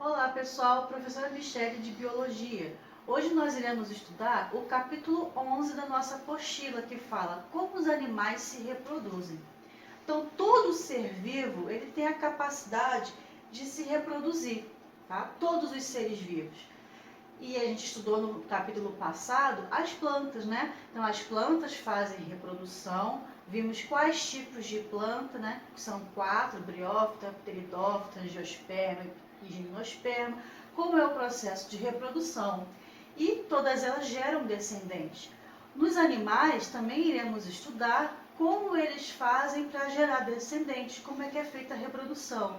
Olá pessoal, professora Michele de Biologia. Hoje nós iremos estudar o capítulo 11 da nossa apostila, que fala como os animais se reproduzem. Então, todo ser vivo ele tem a capacidade de se reproduzir, tá? Todos os seres vivos. E a gente estudou no capítulo passado as plantas, né? Então, as plantas fazem reprodução. Vimos quais tipos de planta, né? Que são 4, briófita, pteridófita, angiosperma e gimnosperma. Como é o processo de reprodução. E todas elas geram descendentes. Nos animais também iremos estudar como eles fazem para gerar descendentes, como é que é feita a reprodução.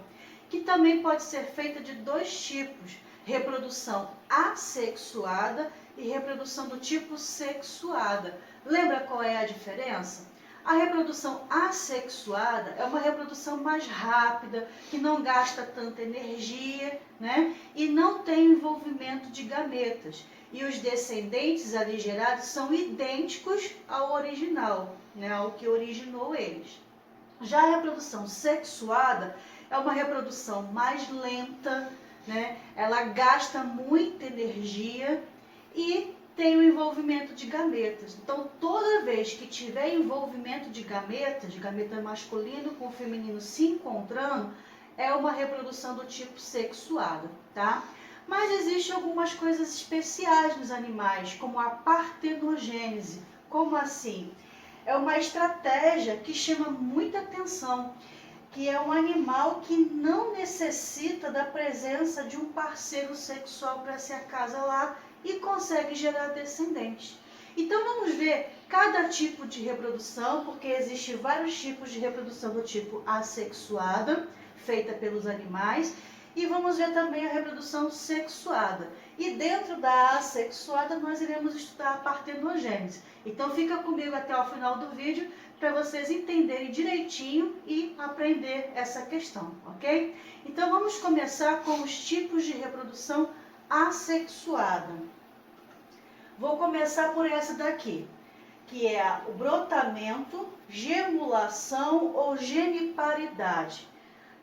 Que também pode ser feita de dois tipos. Reprodução assexuada e reprodução do tipo sexuada. Lembra qual é a diferença? A reprodução assexuada é uma reprodução mais rápida, que não gasta tanta energia, né? E não tem envolvimento de gametas. E os descendentes ali gerados são idênticos ao original, né? Ao que originou eles. Já a reprodução sexuada é uma reprodução mais lenta, né? Ela gasta muita energia e tem o envolvimento de gametas. Então, toda vez que tiver envolvimento de gameta masculino com feminino se encontrando, é uma reprodução do tipo sexuada, tá? Mas existem algumas coisas especiais nos animais, como a partenogênese. Como assim? É uma estratégia que chama muita atenção, que é um animal que não necessita da presença de um parceiro sexual para se acasalar e consegue gerar descendentes. Então vamos ver cada tipo de reprodução, porque existem vários tipos de reprodução do tipo assexuada, feita pelos animais, e vamos ver também a reprodução sexuada. E dentro da assexuada nós iremos estudar a partenogênese. Então fica comigo até o final do vídeo, para vocês entenderem direitinho e aprender essa questão, ok? Então vamos começar com os tipos de reprodução assexuada. Vou começar por essa daqui, que é o brotamento, gemulação ou geniparidade.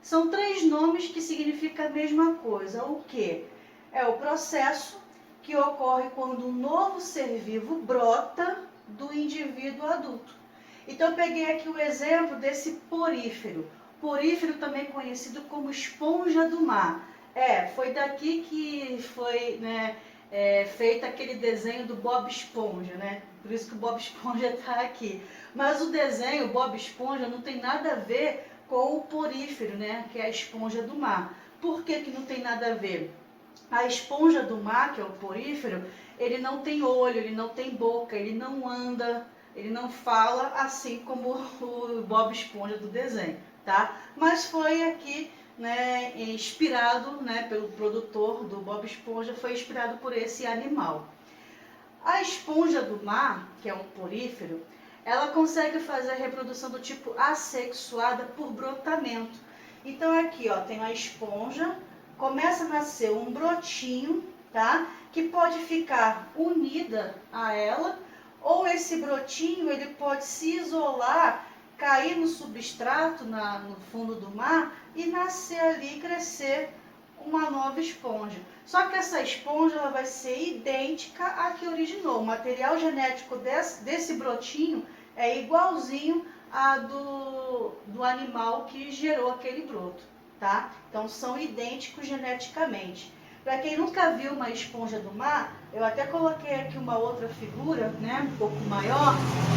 São três nomes que significam a mesma coisa. O que? É o processo que ocorre quando um novo ser vivo brota do indivíduo adulto. Então, eu peguei aqui o exemplo desse porífero. Porífero também conhecido como esponja do mar. Foi daqui que foi, né, feito aquele desenho do Bob Esponja, né? Por isso que o Bob Esponja está aqui. Mas o desenho, o Bob Esponja, não tem nada a ver com o porífero, né? Que é a esponja do mar. Por que que não tem nada a ver? A esponja do mar, que é o porífero, ele não tem olho, ele não tem boca, ele não anda, ele não fala assim como o Bob Esponja do desenho, tá? Mas foi aqui, né, inspirado, né, pelo produtor do Bob Esponja, foi inspirado por esse animal. A esponja do mar, que é um porífero, ela consegue fazer a reprodução do tipo assexuada por brotamento. Então aqui, ó, tem a esponja, começa a nascer um brotinho, tá? Que pode ficar unida a ela, ou esse brotinho ele pode se isolar, cair no substrato, no fundo do mar e nascer ali, crescer uma nova esponja. Só que essa esponja ela vai ser idêntica à que originou. O material genético desse brotinho é igualzinho a do animal que gerou aquele broto, tá? Então são idênticos geneticamente. Para quem nunca viu uma esponja do mar, eu até coloquei aqui uma outra figura, né, um pouco maior,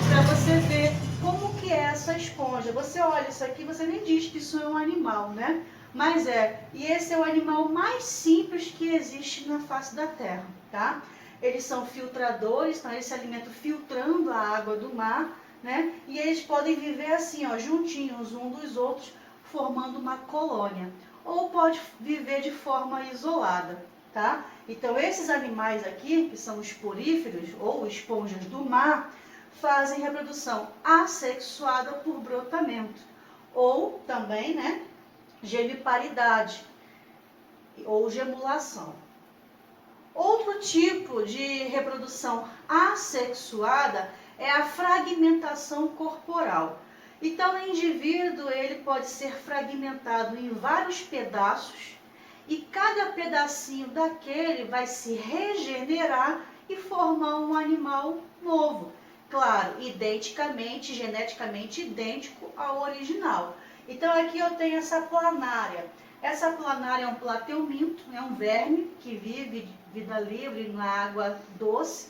para você ver como que é essa esponja. Você olha isso aqui, você nem diz que isso é um animal, né? Mas e esse é o animal mais simples que existe na face da Terra, tá? Eles são filtradores, então eles se alimentam filtrando a água do mar, né? E eles podem viver assim, ó, juntinhos um dos outros, formando uma colônia. Ou pode viver de forma isolada, tá? Então, esses animais aqui, que são os poríferos ou esponjas do mar, fazem reprodução assexuada por brotamento. Ou também, né, geniparidade ou gemulação. Outro tipo de reprodução assexuada é a fragmentação corporal. Então, o indivíduo ele pode ser fragmentado em vários pedaços e cada pedacinho daquele vai se regenerar e formar um animal novo. Claro, identicamente, geneticamente idêntico ao original. Então aqui eu tenho essa planária. Essa planária é um plateuminto, é um verme que vive vida livre na água doce,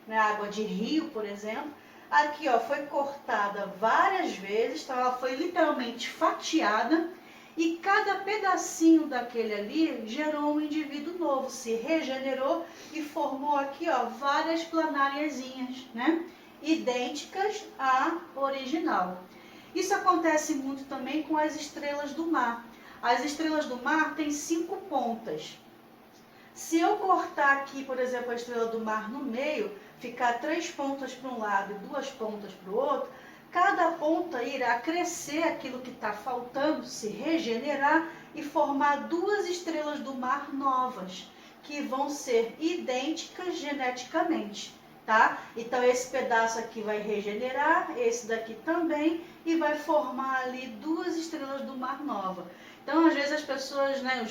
na água de rio, por exemplo. Aqui, ó, foi cortada várias vezes, então ela foi literalmente fatiada e cada pedacinho daquele ali gerou um indivíduo novo, se regenerou e formou aqui, ó, várias planáriazinhas, né? Idênticas à original. Isso acontece muito também com as estrelas do mar. As estrelas do mar têm 5 pontas. Se eu cortar aqui, por exemplo, a estrela do mar no meio, ficar 3 pontas para um lado e 2 pontas para o outro, cada ponta irá crescer aquilo que está faltando, se regenerar e formar 2 estrelas do mar novas, que vão ser idênticas geneticamente, tá? Então esse pedaço aqui vai regenerar, esse daqui também, e vai formar ali 2 estrelas do mar nova. Então às vezes as pessoas, né,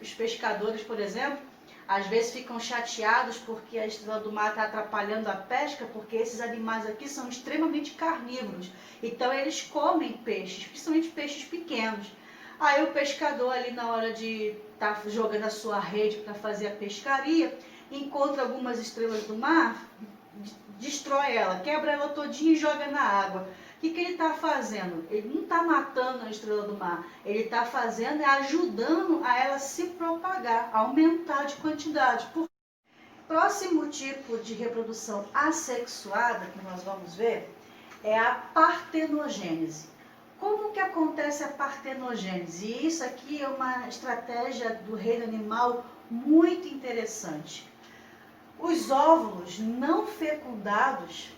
os pescadores, por exemplo, às vezes ficam chateados porque a estrela do mar está atrapalhando a pesca, porque esses animais aqui são extremamente carnívoros. Então eles comem peixes, principalmente peixes pequenos. Aí o pescador ali na hora de estar jogando a sua rede para fazer a pescaria, encontra algumas estrelas do mar, destrói ela, quebra ela todinha e joga na água. O que ele está fazendo? Ele não está matando a estrela do mar, ele está fazendo, ajudando a ela se propagar, aumentar de quantidade. Próximo tipo de reprodução assexuada que nós vamos ver é a partenogênese. Como que acontece a partenogênese? E isso aqui é uma estratégia do reino animal muito interessante. Os óvulos não fecundados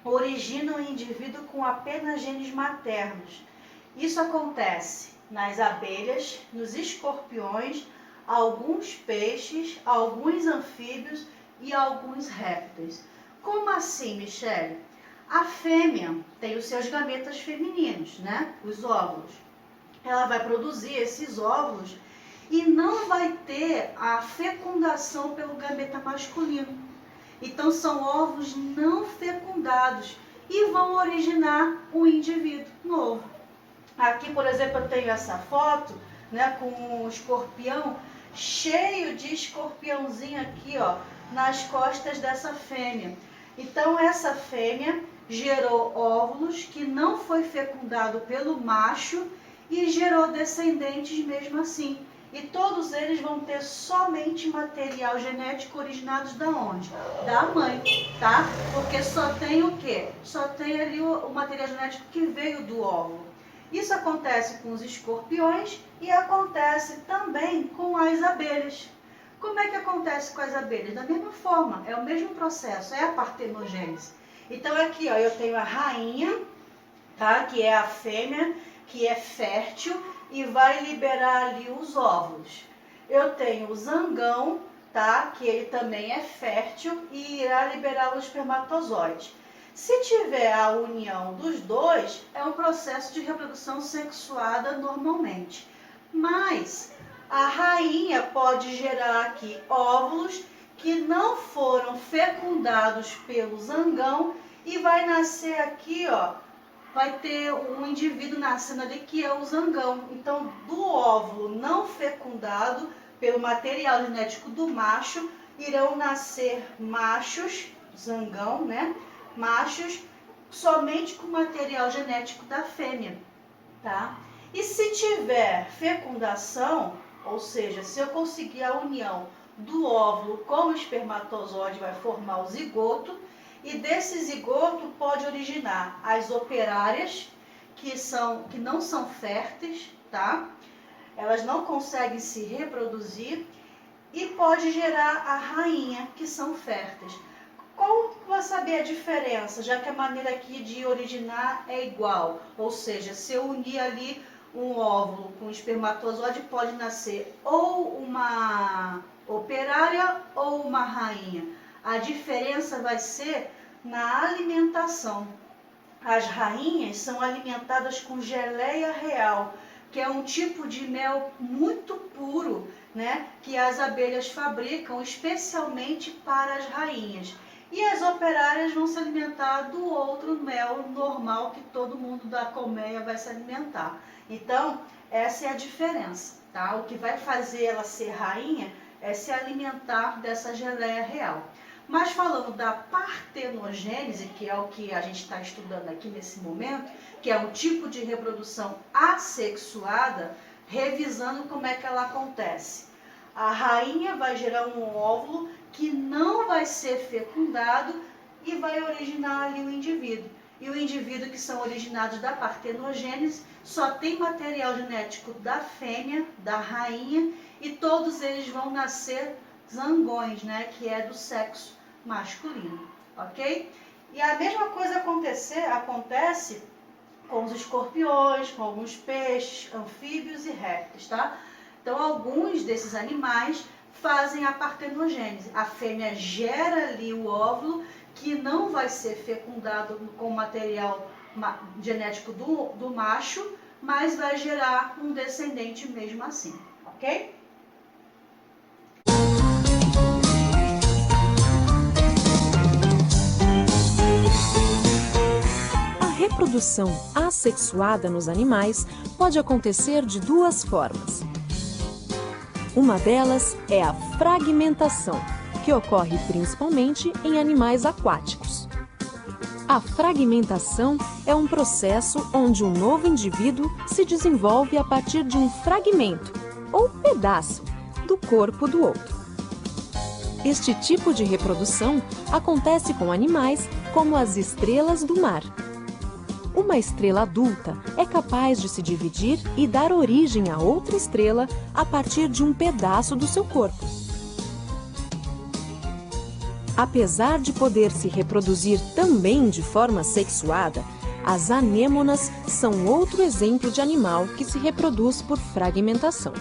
originam o indivíduo com apenas genes maternos. Isso acontece nas abelhas, nos escorpiões, alguns peixes, alguns anfíbios e alguns répteis. Como assim, Michele? A fêmea tem os seus gametas femininos, né? Os óvulos. Ela vai produzir esses óvulos e não vai ter a fecundação pelo gameta masculino. Então são ovos não fecundados e vão originar um indivíduo novo. Aqui, por exemplo, eu tenho essa foto, né, com um escorpião, cheio de escorpiãozinho aqui, ó, nas costas dessa fêmea. Então essa fêmea gerou óvulos que não foi fecundado pelo macho e gerou descendentes mesmo assim. E todos eles vão ter somente material genético originados da onde? Da mãe, tá? Porque só tem o quê? Só tem ali o material genético que veio do óvulo. Isso acontece com os escorpiões e acontece também com as abelhas. Como é que acontece com as abelhas? Da mesma forma, é o mesmo processo, é a partenogênese. Então aqui, ó, eu tenho a rainha, tá? Que é a fêmea, que é fértil e vai liberar ali os óvulos. Eu tenho o zangão, tá? Que ele também é fértil e irá liberar os espermatozoides. Se tiver a união dos dois, é um processo de reprodução sexuada normalmente. Mas a rainha pode gerar aqui óvulos que não foram fecundados pelo zangão e vai nascer aqui, ó, vai ter um indivíduo nascendo ali que é o zangão. Então, do óvulo não fecundado pelo material genético do macho, irão nascer machos, zangão, né? Machos somente com material genético da fêmea, tá? E se tiver fecundação, ou seja, se eu conseguir a união do óvulo com o espermatozoide, vai formar o zigoto, e desse zigoto pode originar as operárias, que não são férteis, tá? Elas não conseguem se reproduzir, e pode gerar a rainha, que são férteis. Como vai saber a diferença, já que a maneira aqui de originar é igual? Ou seja, se eu unir ali um óvulo com um espermatozoide, pode nascer ou uma operária ou uma rainha. A diferença vai ser na alimentação. As rainhas são alimentadas com geleia real, que é um tipo de mel muito puro, né, que as abelhas fabricam especialmente para as rainhas. E as operárias vão se alimentar do outro mel normal que todo mundo da colmeia vai se alimentar. Então, essa é a diferença, tá? O que vai fazer ela ser rainha é se alimentar dessa geleia real. Mas falando da partenogênese, que é o que a gente está estudando aqui nesse momento, que é um tipo de reprodução assexuada, revisando como é que ela acontece. A rainha vai gerar um óvulo que não vai ser fecundado e vai originar ali o indivíduo. E o indivíduo que são originados da partenogênese só tem material genético da fêmea, da rainha, e todos eles vão nascer zangões, né, que é do sexo masculino, ok? E a mesma coisa acontece com os escorpiões, com alguns peixes, anfíbios e répteis, tá? Então, alguns desses animais fazem a partenogênese. A fêmea gera ali o óvulo, que não vai ser fecundado com o material genético do macho, mas vai gerar um descendente mesmo assim, ok? A reprodução assexuada nos animais pode acontecer de duas formas. Uma delas é a fragmentação, que ocorre principalmente em animais aquáticos. A fragmentação é um processo onde um novo indivíduo se desenvolve a partir de um fragmento, ou pedaço, do corpo do outro. Este tipo de reprodução acontece com animais como as estrelas do mar. Uma estrela adulta é capaz de se dividir e dar origem a outra estrela a partir de um pedaço do seu corpo. Apesar de poder se reproduzir também de forma sexuada, as anêmonas são outro exemplo de animal que se reproduz por fragmentação.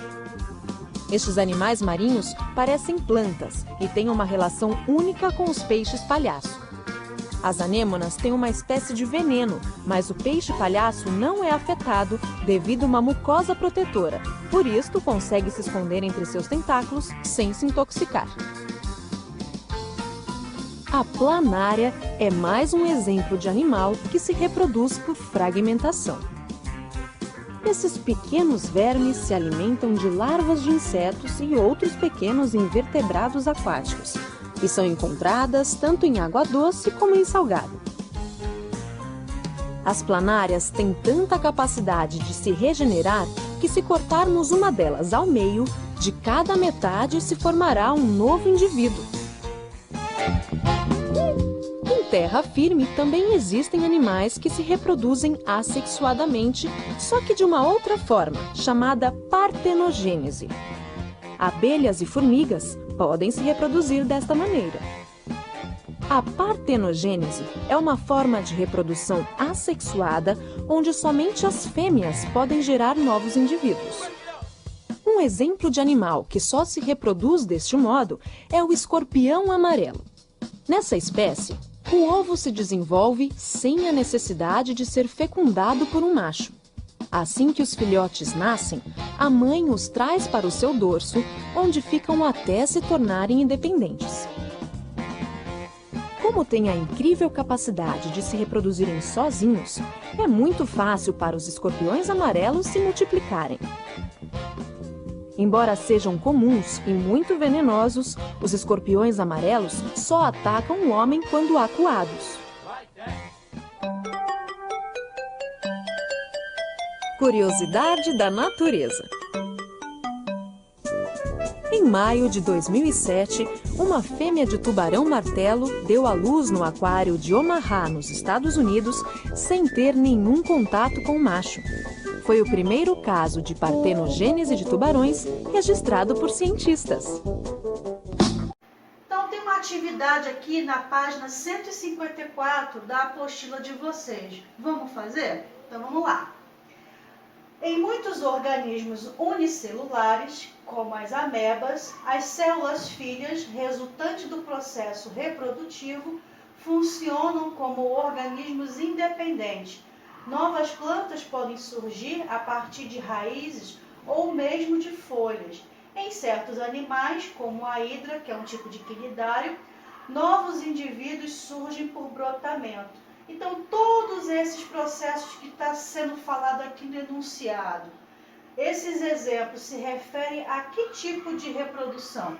Estes animais marinhos parecem plantas e têm uma relação única com os peixes palhaço. As anêmonas têm uma espécie de veneno, mas o peixe-palhaço não é afetado devido a uma mucosa protetora. Por isto, consegue se esconder entre seus tentáculos sem se intoxicar. A planária é mais um exemplo de animal que se reproduz por fragmentação. Esses pequenos vermes se alimentam de larvas de insetos e outros pequenos invertebrados aquáticos, e são encontradas tanto em água doce como em salgado. As planárias têm tanta capacidade de se regenerar que, se cortarmos uma delas ao meio, de cada metade se formará um novo indivíduo. Em terra firme também existem animais que se reproduzem assexuadamente, só que de uma outra forma, chamada partenogênese. Abelhas e formigas podem se reproduzir desta maneira. A partenogênese é uma forma de reprodução assexuada onde somente as fêmeas podem gerar novos indivíduos. Um exemplo de animal que só se reproduz deste modo é o escorpião amarelo. Nessa espécie, o ovo se desenvolve sem a necessidade de ser fecundado por um macho. Assim que os filhotes nascem, a mãe os traz para o seu dorso, onde ficam até se tornarem independentes. Como têm a incrível capacidade de se reproduzirem sozinhos, é muito fácil para os escorpiões amarelos se multiplicarem. Embora sejam comuns e muito venenosos, os escorpiões amarelos só atacam o homem quando acuados. Curiosidade da natureza. Em maio de 2007, uma fêmea de tubarão-martelo deu à luz no aquário de Omaha, nos Estados Unidos, sem ter nenhum contato com o macho. Foi o primeiro caso de partenogênese de tubarões registrado por cientistas. Então, tem uma atividade aqui na página 154 da apostila de vocês. Vamos fazer? Então, vamos lá. Em muitos organismos unicelulares, como as amebas, as células filhas, resultantes do processo reprodutivo, funcionam como organismos independentes. Novas plantas podem surgir a partir de raízes ou mesmo de folhas. Em certos animais, como a hidra, que é um tipo de quinidário, novos indivíduos surgem por brotamento. Então, todos esses processos que está sendo falado aqui no enunciado, esses exemplos se referem a que tipo de reprodução?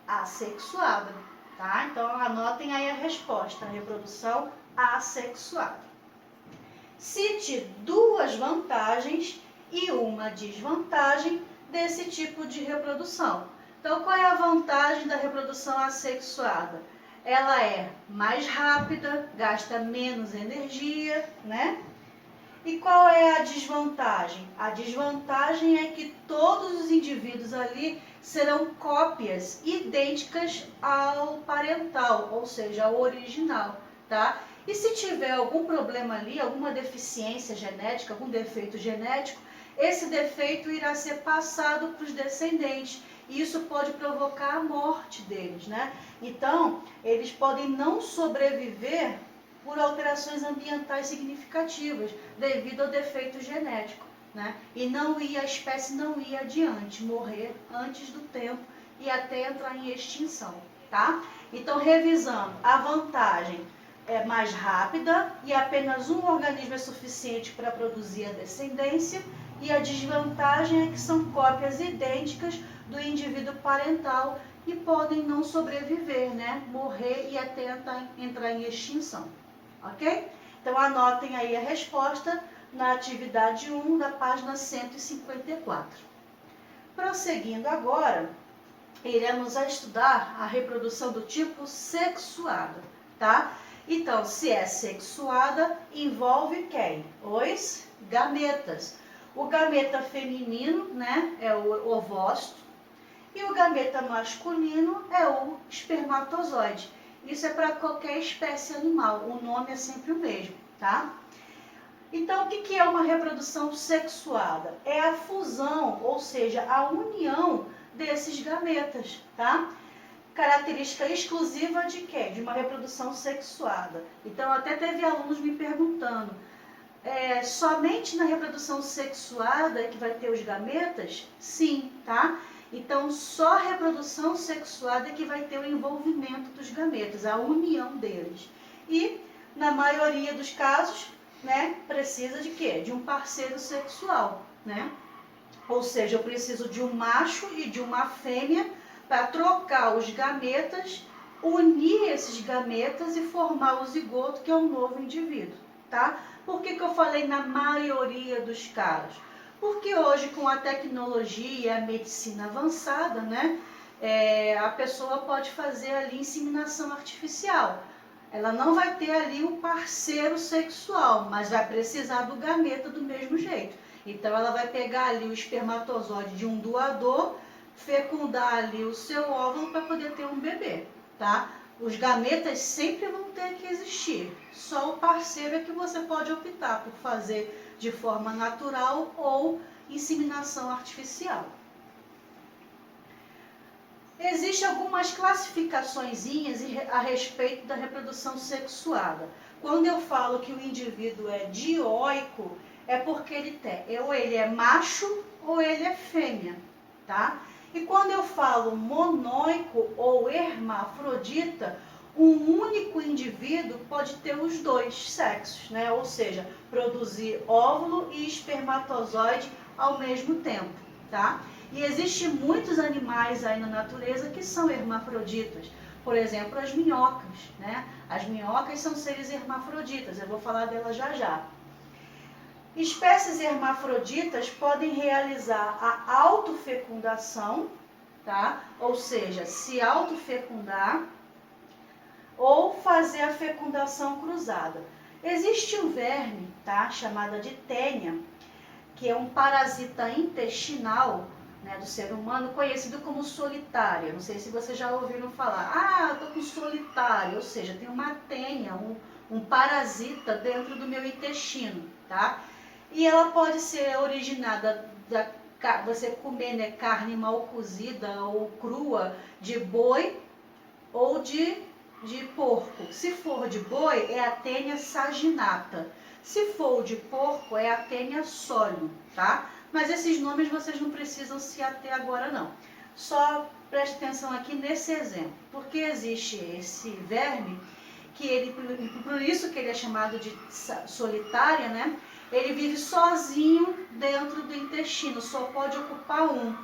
Assexuada, tá? Então, anotem aí a resposta, a reprodução assexuada. Cite duas vantagens e uma desvantagem desse tipo de reprodução. Então, qual é a vantagem da reprodução assexuada? Ela é mais rápida, gasta menos energia, né? E qual é a desvantagem? A desvantagem é que todos os indivíduos ali serão cópias idênticas ao parental, ou seja, ao original, tá? E se tiver algum problema ali, alguma deficiência genética, algum defeito genético, esse defeito irá ser passado para os descendentes. E isso pode provocar a morte deles, né? Então, eles podem não sobreviver por alterações ambientais significativas, devido ao defeito genético, né? E a espécie não ia adiante, morrer antes do tempo e até entrar em extinção, tá? Então, revisando, a vantagem é mais rápida e apenas um organismo é suficiente para produzir a descendência, e a desvantagem é que são cópias idênticas do indivíduo parental e podem não sobreviver, né? Morrer e até entrar em extinção. Ok? Então, anotem aí a resposta na atividade 1 da página 154. Prosseguindo agora, iremos a estudar a reprodução do tipo sexuada, tá? Então, se é sexuada, envolve quem? Os gametas. O gameta feminino, né, é o ovócito, e o gameta masculino é o espermatozoide. Isso é para qualquer espécie animal, o nome é sempre o mesmo, tá? Então, o que é uma reprodução sexuada? É a fusão, ou seja, a união desses gametas, tá? Característica exclusiva de quê? De uma reprodução sexuada. Então, até teve alunos me perguntando, somente na reprodução sexuada é que vai ter os gametas? Sim, tá? Então, só a reprodução sexuada é que vai ter o envolvimento dos gametas, a união deles. E, na maioria dos casos, né, precisa de quê? De um parceiro sexual, né? Ou seja, eu preciso de um macho e de uma fêmea para trocar os gametas, unir esses gametas e formar o zigoto, que é um novo indivíduo, tá? Por que eu falei na maioria dos casos? Porque hoje, com a tecnologia e a medicina avançada, né, a pessoa pode fazer ali inseminação artificial. Ela não vai ter ali um parceiro sexual, mas vai precisar do gameta do mesmo jeito. Então, ela vai pegar ali o espermatozoide de um doador, fecundar ali o seu óvulo para poder ter um bebê, tá? Os gametas sempre vão ter que existir. Só o parceiro é que você pode optar por fazer de forma natural ou inseminação artificial. Existem algumas classificaçõezinhas a respeito da reprodução sexuada. Quando eu falo que o indivíduo é dioico, é porque ou ele é macho ou ele é fêmea, tá? E quando eu falo monóico ou hermafrodita, um único indivíduo pode ter os dois sexos, né? Ou seja, produzir óvulo e espermatozoide ao mesmo tempo, tá? E existem muitos animais aí na natureza que são hermafroditas. Por exemplo, as minhocas, né? As minhocas são seres hermafroditas, eu vou falar delas já já. Espécies hermafroditas podem realizar a autofecundação, tá? Ou seja, se autofecundar ou fazer a fecundação cruzada. Existe um verme, tá? Chamada de tênia, que é um parasita intestinal, né, do ser humano, conhecido como solitária. Não sei se vocês já ouviram falar. Ah, eu tô com solitária, ou seja, tem uma tênia, um parasita dentro do meu intestino, tá? E ela pode ser originada você comer, né, carne mal cozida ou crua de boi ou de porco. Se for de boi, é a tênia saginata. Se for de porco, é a tênia solium, tá? Mas esses nomes vocês não precisam se ater agora não. Só preste atenção aqui nesse exemplo, porque existe esse verme, que ele, por isso que ele é chamado de solitária, né? Ele vive sozinho dentro do intestino, só pode ocupar um.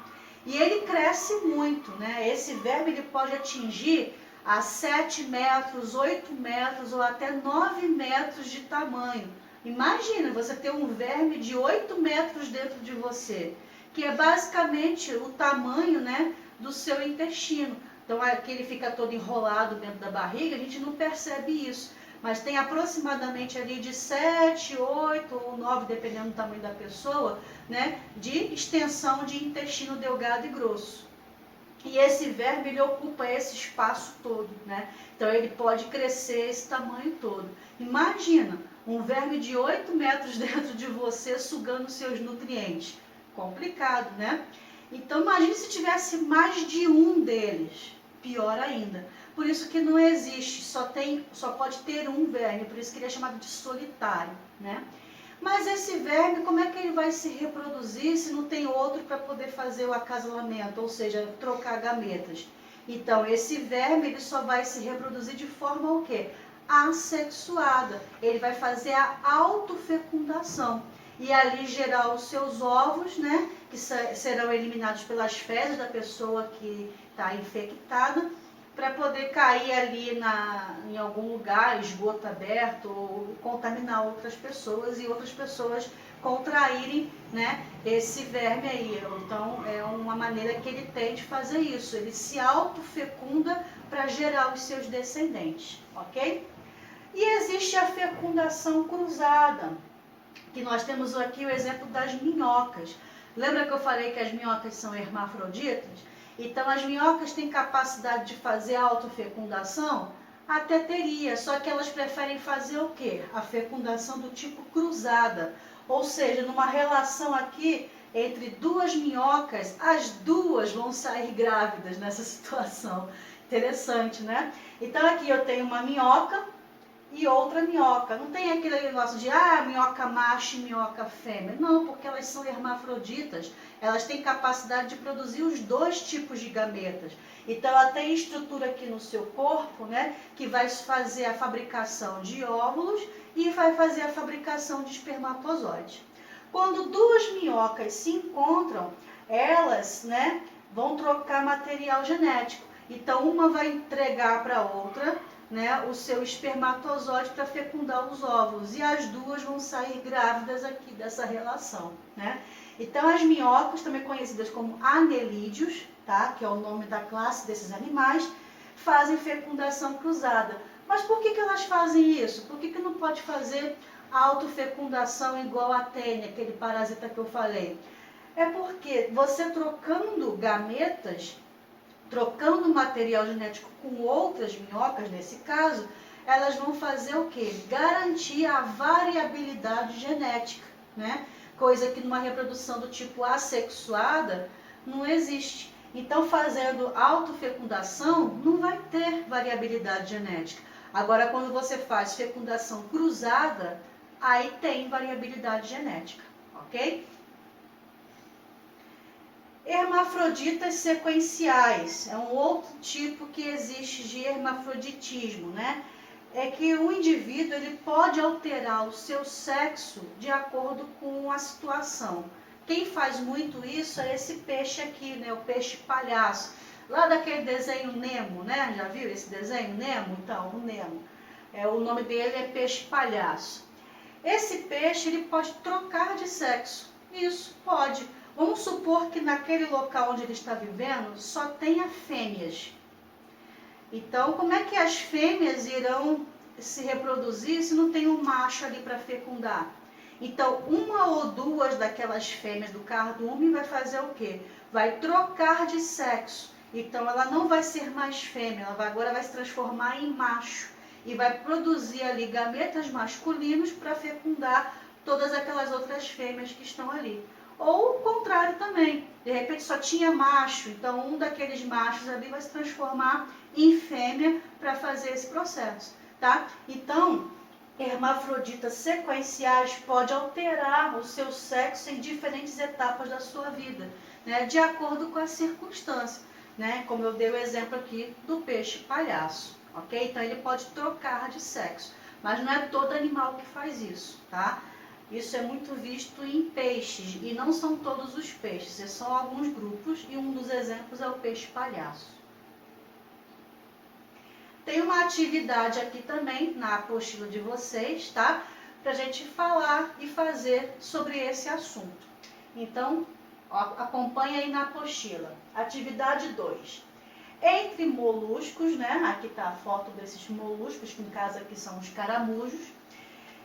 E ele cresce muito, né? Esse verme ele pode atingir a 7 metros, 8 metros ou até 9 metros de tamanho. Imagina você ter um verme de 8 metros dentro de você, que é basicamente o tamanho, né, do seu intestino. Então aqui ele fica todo enrolado dentro da barriga, a gente não percebe isso. Mas tem aproximadamente ali de 7, 8 ou 9, dependendo do tamanho da pessoa, né, de extensão de intestino delgado e grosso. E esse verme, ele ocupa esse espaço todo, né? Então ele pode crescer esse tamanho todo. Imagina um verme de 8 metros dentro de você sugando seus nutrientes. Complicado, né? Então imagine se tivesse mais de um deles. Pior ainda. Por isso que não existe, só pode ter um verme, por isso que ele é chamado de solitário, né? Mas esse verme, como é que ele vai se reproduzir se não tem outro para poder fazer o acasalamento, ou seja, trocar gametas? Então, esse verme, ele só vai se reproduzir de forma o quê? Assexuada. Ele vai fazer a autofecundação e ali gerar os seus ovos, né? Que serão eliminados pelas fezes da pessoa que está infectada, para poder cair ali em algum lugar, esgoto aberto, ou contaminar outras pessoas e outras pessoas contraírem, né, esse verme aí. Então, é uma maneira que ele tem de fazer isso. Ele se autofecunda para gerar os seus descendentes, ok? E existe a fecundação cruzada, que nós temos aqui o exemplo das minhocas. Lembra que eu falei que as minhocas são hermafroditas? Então, as minhocas têm capacidade de fazer autofecundação? Até teria, só que elas preferem fazer o quê? A fecundação do tipo cruzada. Ou seja, numa relação aqui entre duas minhocas, as duas vão sair grávidas nessa situação. Interessante, né? Então, aqui eu tenho uma minhoca e outra minhoca. Não tem aquele negócio de minhoca macho e minhoca fêmea. Não, porque elas são hermafroditas. Elas têm capacidade de produzir os dois tipos de gametas. Então, ela tem estrutura aqui no seu corpo, né, que vai fazer a fabricação de óvulos e vai fazer a fabricação de espermatozoides. Quando duas minhocas se encontram, elas, né, vão trocar material genético. Então, uma vai entregar para a outra, né, o seu espermatozoide para fecundar os óvulos, e as duas vão sair grávidas aqui dessa relação, né? Então, as minhocas, também conhecidas como anelídeos, tá, que é o nome da classe desses animais, fazem fecundação cruzada. Mas por que elas fazem isso? Por que não pode fazer autofecundação igual a tênia, aquele parasita que eu falei? É porque você trocando gametas, trocando material genético com outras minhocas, nesse caso, elas vão fazer o quê? Garantir a variabilidade genética, né? Coisa que numa reprodução do tipo assexuada não existe. Então, fazendo autofecundação, não vai ter variabilidade genética. Agora, quando você faz fecundação cruzada, aí tem variabilidade genética, ok? Hermafroditas sequenciais, é um outro tipo que existe de hermafroditismo, né? É que o indivíduo ele pode alterar o seu sexo de acordo com a situação. Quem faz muito isso é esse peixe aqui, né? O peixe palhaço. Lá daquele desenho Nemo, né? Já viu esse desenho Nemo? Então, o Nemo. O nome dele é peixe palhaço. Esse peixe ele pode trocar de sexo. Isso, pode. Vamos supor que naquele local onde ele está vivendo só tenha fêmeas. Então, como é que as fêmeas irão se reproduzir se não tem um macho ali para fecundar? Então, uma ou duas daquelas fêmeas do cardume vai fazer o quê? Vai trocar de sexo. Então, ela não vai ser mais fêmea, ela agora vai se transformar em macho. E vai produzir ali gametas masculinos para fecundar todas aquelas outras fêmeas que estão ali. Ou o contrário também, de repente só tinha macho, então um daqueles machos ali vai se transformar em fêmea para fazer esse processo, tá? Então, hermafroditas sequenciais pode alterar o seu sexo em diferentes etapas da sua vida, né, de acordo com a circunstância, né, como eu dei o exemplo aqui do peixe palhaço, ok? Então ele pode trocar de sexo, mas não é todo animal que faz isso, tá? Isso é muito visto em peixes, e não são todos os peixes, são alguns grupos, e um dos exemplos é o peixe palhaço. Tem uma atividade aqui também na apostila de vocês, tá? Pra gente falar e fazer sobre esse assunto. Então, acompanha aí na apostila. Atividade 2. Entre moluscos, né? Aqui tá a foto desses moluscos, que no caso aqui são os caramujos.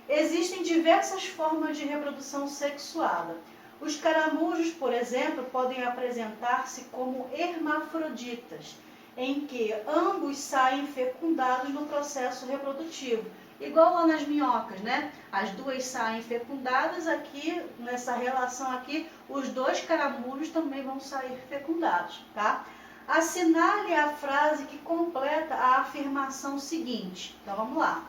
Existem diversas formas de reprodução sexuada. Os caramujos, por exemplo, podem apresentar-se como hermafroditas, em que ambos saem fecundados no processo reprodutivo. Igual lá nas minhocas, né? As duas saem fecundadas, aqui, nessa relação aqui, os dois caramujos também vão sair fecundados, tá? Assinale a frase que completa a afirmação seguinte. Então, vamos lá.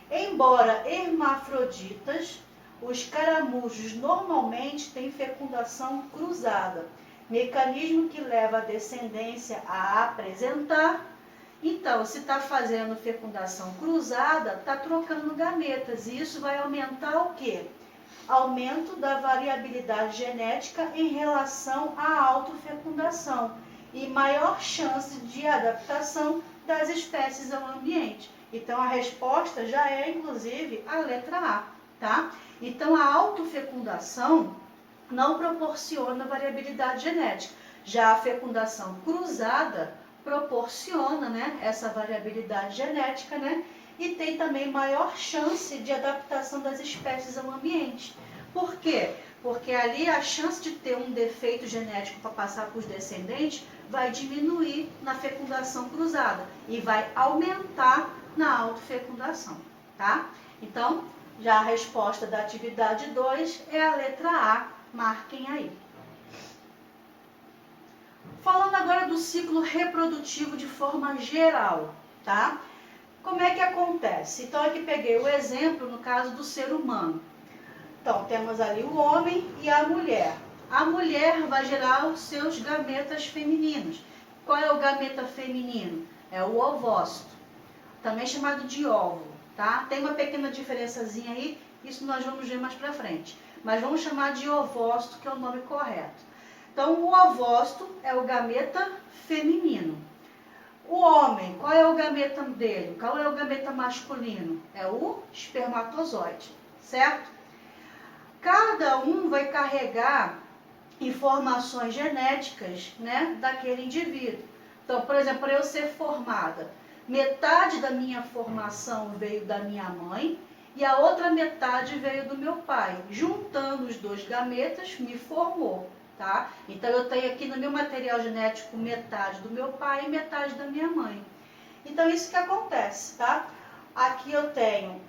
Embora hermafroditas, os caramujos normalmente têm fecundação cruzada, mecanismo que leva a descendência a apresentar. Então, se está fazendo fecundação cruzada, está trocando gametas, e isso vai aumentar o quê? Aumento da variabilidade genética em relação à autofecundação e maior chance de adaptação das espécies ao ambiente. Então, a resposta já é, inclusive, a letra A, tá? Então, a autofecundação não proporciona variabilidade genética. Já a fecundação cruzada proporciona, né, essa variabilidade genética, né? E tem também maior chance de adaptação das espécies ao ambiente. Por quê? Porque ali a chance de ter um defeito genético para passar para os descendentes vai diminuir na fecundação cruzada e vai aumentar na autofecundação, tá? Então, já a resposta da atividade 2 é a letra A, marquem aí. Falando agora do ciclo reprodutivo de forma geral, tá? Como é que acontece? Então, aqui peguei o exemplo no caso do ser humano. Então, temos ali o homem e a mulher. A mulher vai gerar os seus gametas femininos. Qual é o gameta feminino? É o ovócito, também chamado de óvulo, tá? Tem uma pequena diferençazinha aí, isso nós vamos ver mais pra frente. Mas vamos chamar de ovócito, que é o nome correto. Então, o ovócito é o gameta feminino. O homem, qual é o gameta dele? Qual é o gameta masculino? É o espermatozoide, certo? Cada um vai carregar informações genéticas, né, daquele indivíduo. Então, por exemplo, para eu ser formada, metade da minha formação veio da minha mãe e a outra metade veio do meu pai. Juntando os dois gametas, me formou, tá? Então, eu tenho aqui no meu material genético metade do meu pai e metade da minha mãe. Então, isso que acontece, tá? Aqui eu tenho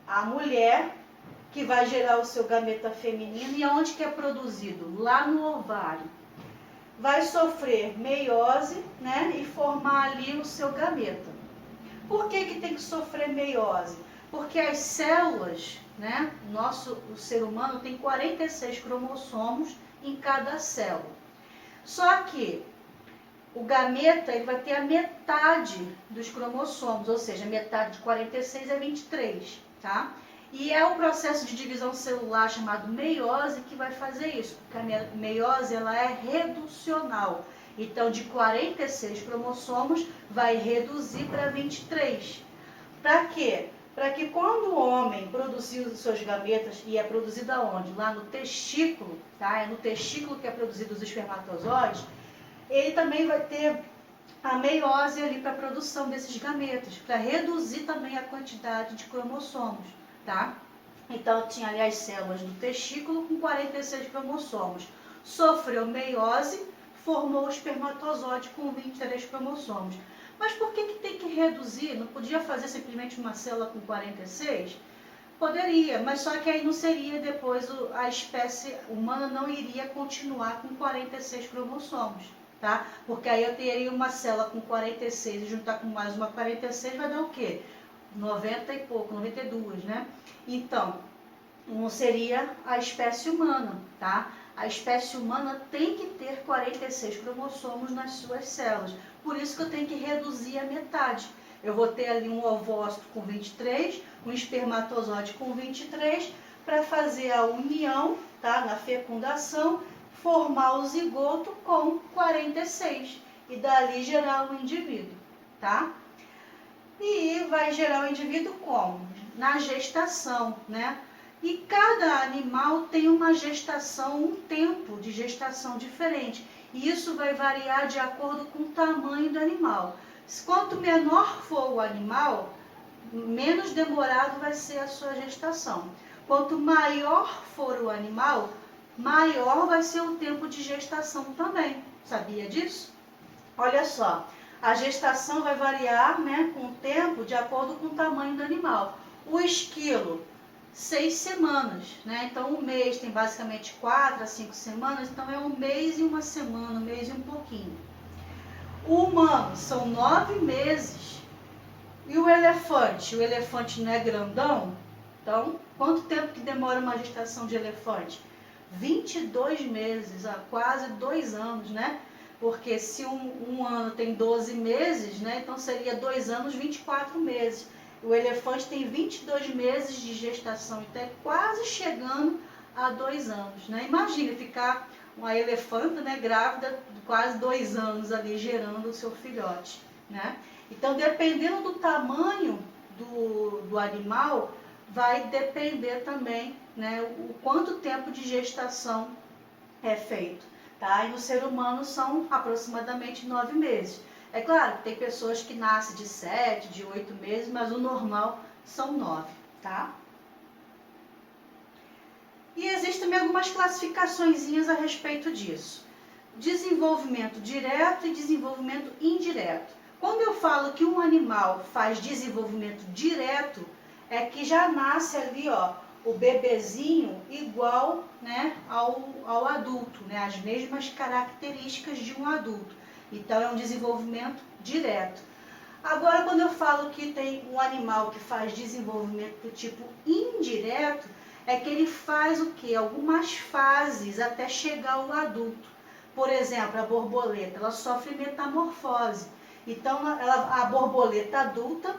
a mulher, que vai gerar o seu gameta feminino, e aonde que é produzido? Lá no ovário. Vai sofrer meiose, né, e formar ali o seu gameta. Por que que tem que sofrer meiose? Porque as células, né, o ser humano tem 46 cromossomos em cada célula. Só que o gameta, ele vai ter a metade dos cromossomos, ou seja, metade de 46 é 23, tá? E é o processo de divisão celular chamado meiose que vai fazer isso, porque a meiose ela é reducional. Então, de 46 cromossomos, vai reduzir para 23. Para quê? Para que quando o homem produzir os seus gametas, e é produzido aonde? Lá no testículo, tá? É no testículo que é produzido os espermatozoides, ele também vai ter a meiose ali para a produção desses gametas, para reduzir também a quantidade de cromossomos. Tá? Então, tinha ali as células do testículo com 46 cromossomos. Sofreu meiose, formou o espermatozoide com 23 cromossomos. Mas por que que tem que reduzir? Não podia fazer simplesmente uma célula com 46? Poderia, mas só que aí não seria depois, a espécie humana não iria continuar com 46 cromossomos. Tá? Porque aí eu teria uma célula com 46 e juntar com mais uma 46 vai dar o quê? 90 e pouco, 92, né? Então, não seria a espécie humana, tá? A espécie humana tem que ter 46 cromossomos nas suas células. Por isso que eu tenho que reduzir a metade. Eu vou ter ali um ovócito com 23, um espermatozoide com 23, para fazer a união, tá? Na fecundação, formar o zigoto com 46 e dali gerar o indivíduo, tá? E vai gerar o indivíduo como? Na gestação, né? E cada animal tem uma gestação, um tempo de gestação diferente. E isso vai variar de acordo com o tamanho do animal. Quanto menor for o animal, menos demorado vai ser a sua gestação. Quanto maior for o animal, maior vai ser o tempo de gestação também. Sabia disso? Olha só, a gestação vai variar, né, com o tempo de acordo com o tamanho do animal. O esquilo, 6 semanas, né? Então um mês tem basicamente 4 a 5 semanas, então é um mês e uma semana, um mês e um pouquinho. O humano são 9 meses. E o elefante? O elefante não é grandão? Então, quanto tempo que demora uma gestação de elefante? 22 meses, quase 2 anos, né? Porque se um ano tem 12 meses, né? Então seria 2 anos, 24 meses. O elefante tem 22 meses de gestação, então é quase chegando a 2 anos, né? Imagine ficar uma elefanta, né, grávida, quase 2 anos ali gerando o seu filhote, né? Então, dependendo do tamanho do animal, vai depender também, né, o quanto tempo de gestação é feito, tá? E no ser humano são aproximadamente 9 meses. É claro que tem pessoas que nascem de 7, de 8 meses, mas o normal são 9, tá? E existem também algumas classificaçõezinhas a respeito disso. Desenvolvimento direto e desenvolvimento indireto. Quando eu falo que um animal faz desenvolvimento direto, é que já nasce ali, ó, o bebezinho igual, né, ao adulto, né, as mesmas características de um adulto. Então é um desenvolvimento direto. Agora, quando eu falo que tem um animal que faz desenvolvimento do tipo indireto, é que ele faz o quê? Algumas fases até chegar ao adulto. Por exemplo, a borboleta, ela sofre metamorfose. Então, a borboleta adulta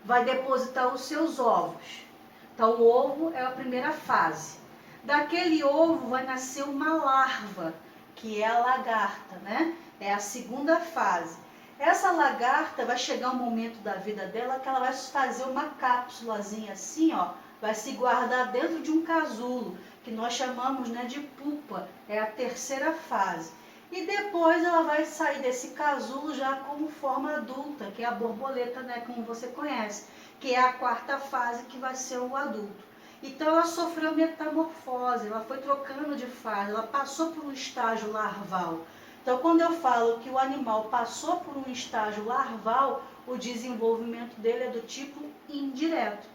vai depositar os seus ovos. Então, o ovo é a primeira fase. Daquele ovo vai nascer uma larva, que é a lagarta, né? É a segunda fase. Essa lagarta vai chegar um momento da vida dela que ela vai fazer uma cápsulazinha assim, ó, vai se guardar dentro de um casulo, que nós chamamos, né, de pupa, é a terceira fase. E depois ela vai sair desse casulo já como forma adulta, que é a borboleta, né, como você conhece, que é a quarta fase, que vai ser o adulto. Então ela sofreu metamorfose, ela foi trocando de fase, ela passou por um estágio larval. Então, quando eu falo que o animal passou por um estágio larval, o desenvolvimento dele é do tipo indireto.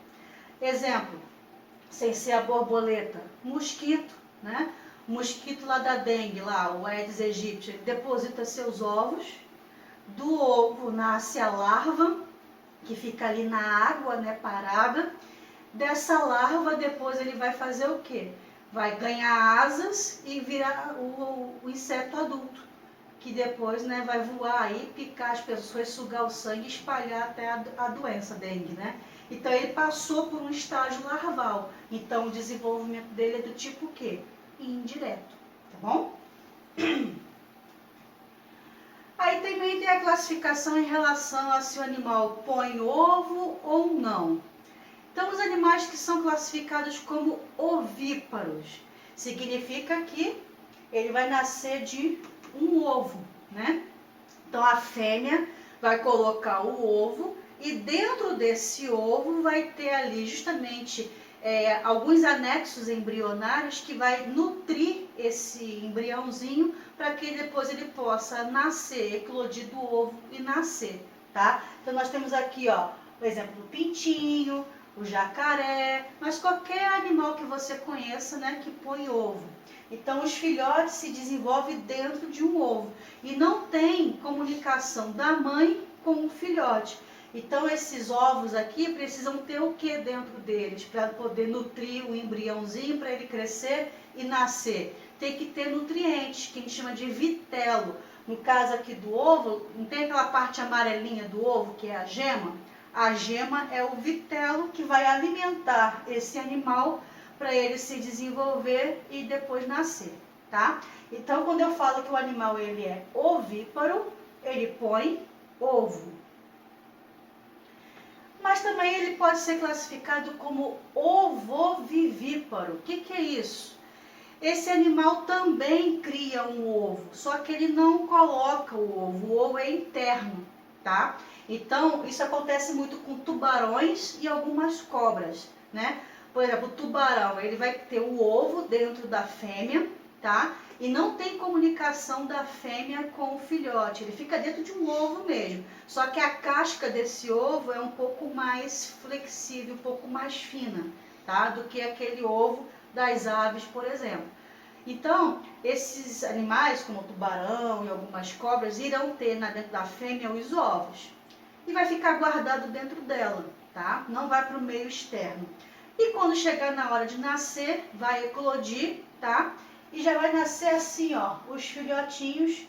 Exemplo, sem ser a borboleta, mosquito, né? O mosquito lá da dengue, lá, o Aedes aegypti, ele deposita seus ovos, do ovo nasce a larva, que fica ali na água, né, parada. Dessa larva, depois ele vai fazer o quê? Vai ganhar asas e virar o inseto adulto, que depois, né, vai voar aí, picar as pessoas, sugar o sangue e espalhar até a doença dengue, né? Então ele passou por um estágio larval. Então o desenvolvimento dele é do tipo o quê? Indireto, tá bom? Aí também tem a classificação em relação a se o animal põe ovo ou não. Então os animais que são classificados como ovíparos, significa que ele vai nascer de um ovo, né? Então a fêmea vai colocar o ovo e dentro desse ovo vai ter ali justamente alguns anexos embrionários que vai nutrir esse embriãozinho para que depois ele possa nascer, eclodir do ovo e nascer, tá? Então nós temos aqui, ó, por exemplo, o pintinho, o jacaré, mas qualquer animal que você conheça, né, que põe ovo. Então, os filhotes se desenvolvem dentro de um ovo e não tem comunicação da mãe com o filhote. Então esses ovos aqui precisam ter o que dentro deles para poder nutrir o embriãozinho, para ele crescer e nascer? Tem que ter nutrientes, que a gente chama de vitelo. No caso aqui do ovo, não tem aquela parte amarelinha do ovo, que é a gema? A gema é o vitelo que vai alimentar esse animal para ele se desenvolver e depois nascer, tá? Então, quando eu falo que o animal ele é ovíparo, ele põe ovo. Mas também ele pode ser classificado como ovovivíparo. O que é isso? Esse animal também cria um ovo, só que ele não coloca o ovo é interno, tá? Então, isso acontece muito com tubarões e algumas cobras, né? Por exemplo, o tubarão, ele vai ter o ovo dentro da fêmea, tá? E não tem comunicação da fêmea com o filhote, ele fica dentro de um ovo mesmo. Só que a casca desse ovo é um pouco mais flexível, um pouco mais fina, tá? Do que aquele ovo das aves, por exemplo. Então, esses animais, como o tubarão e algumas cobras, irão ter dentro da fêmea os ovos. E vai ficar guardado dentro dela, tá? Não vai para o meio externo. E quando chegar na hora de nascer, vai eclodir, tá? E já vai nascer assim, ó, os filhotinhos